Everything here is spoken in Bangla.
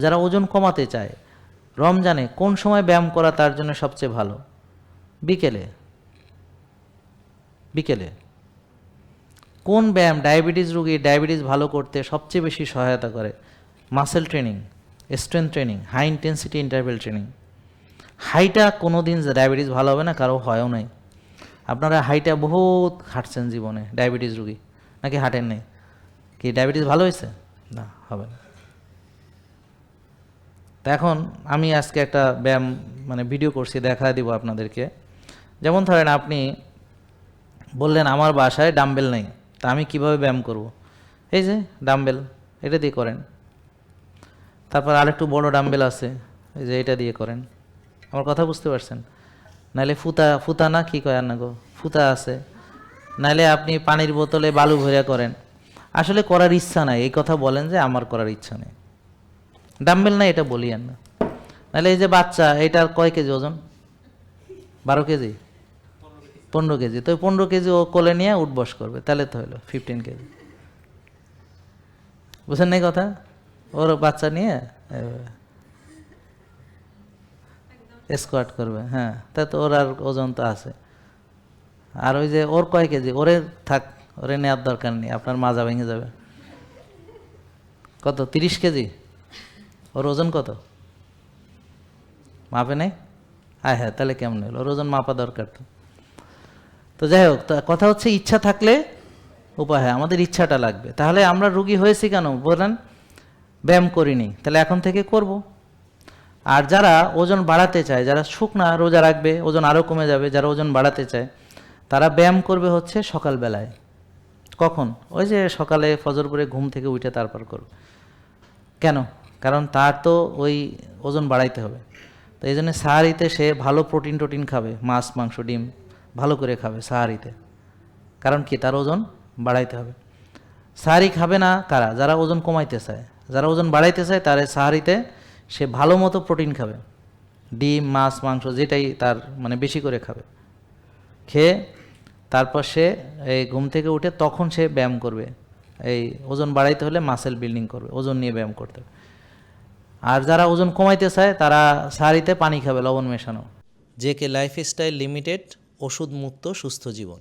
যারা ওজন কমাতে চায় রমজানে কোন সময় ব্যায়াম করা তার জন্য সবচেয়ে ভালো? বিকেলে। বিকেলে কোন ব্যায়াম ডায়াবেটিস রোগী ডায়াবেটিস ভালো করতে সবচেয়ে বেশি সহায়তা করে? Muscle training, strength training, high intensity interval training. হাইটা কোনো দিন ডায়াবেটিস ভালো হবে না, কারো হয়ও নাই। আপনারা হাইটা বহুত হাঁটছেন জীবনে, ডায়াবেটিস রোগী নাকি হাঁটেন নাই? কি ডায়াবেটিস ভালো হয়েছে? না, হবে না। তা এখন আমি আজকে একটা ব্যায়াম ভিডিও করছি, দেখা দিব আপনাদেরকে। যেমন ধরেন আপনি বললেন আমার বাসায় ডাম্বেল নেই, তা আমি কিভাবে ব্যায়াম করব? এই যে ডাম্বেল, এটা দিয়ে করেন। তারপর আরেকটু বড় ডাম্বেল আছে, এই যে এটা দিয়ে করেন। আমার কথা বুঝতে পারছেন? নাহলে ফুতা না কি কয় না গো, ফুতা আছে। নাহলে আপনি পানির বোতলে বালু ভরিয়া করেন। আসলে করার ইচ্ছা নাই এই কথা বলেন যে আমার করার ইচ্ছা নেই, ডাম্বেল না এটা বলিয়েন না। নাহলে এই যে বাচ্চা, এটার কয় কেজি ওজন? 12 কেজি, 15 কেজি। তো 15 কেজি ও কোলে নিয়ে উঠবস করবে, তাহলে তো হলো 15 কেজি। বুঝেন নাই কথা? ওর বাচ্চা নিয়ে স্কোয়াট করবে। হ্যাঁ, তা তো ওর আর ওজন তো আছে। আর ওই যে ওর কয় কেজি, ওরে থাক, ওরে নেওয়ার দরকার নেই, আপনার মাজা ভেঙে যাবে। কত? 30 কেজি। ওর ওজন কত? মাপে নেই? হ্যাঁ, তাহলে কেমন হলো? ওর ওজন মাপা দরকার তো। তো যাই হোক, কথা হচ্ছে ইচ্ছা থাকলে উপায় হয়, আমাদের ইচ্ছাটা লাগবে। তাহলে আমরা রুগী হয়েছি কেন বলেন? ব্যায়াম করিনি, তাহলে এখন থেকে করব। আর যারা ওজন বাড়াতে চায়, যারা শুকনা রোজা রাখবে, ওজন আরও কমে যাবে, যারা ওজন বাড়াতে চায় তারা ব্যায়াম করবে হচ্ছে সকালবেলায়। কখন? ওই যে সকালে ফজর পরে ঘুম থেকে উঠে তারপর করবে। কেন? কারণ তার তো ওই ওজন বাড়াইতে হবে। তো এই জন্য সাহারিতে সে ভালো প্রোটিন খাবে, মাছ মাংস ডিম ভালো করে খাবে সাহারিতে। কারণ কি? তার ওজন বাড়াইতে হবে। সাহারি খাবে না কারা? যারা ওজন কমাইতে চায়। যারা ওজন বাড়াইতে চায় তার সাহারিতে সে ভালো মতো প্রোটিন খাবে, ডিম মাছ মাংস যেটাই তার বেশি করে খাবে। খেয়ে তারপর সে এই ঘুম থেকে উঠে তখন সে ব্যায়াম করবে। এই ওজন বাড়াইতে হলে মাসেল বিল্ডিং করবে, ওজন নিয়ে ব্যায়াম করতে হবে। আর যারা ওজন কমাইতে চায় তারা সাহারিতে পানি খাবে লবণ মেশানো। জেকে লাইফস্টাইল লিমিটেড, ওষুধ মুক্ত সুস্থ জীবন।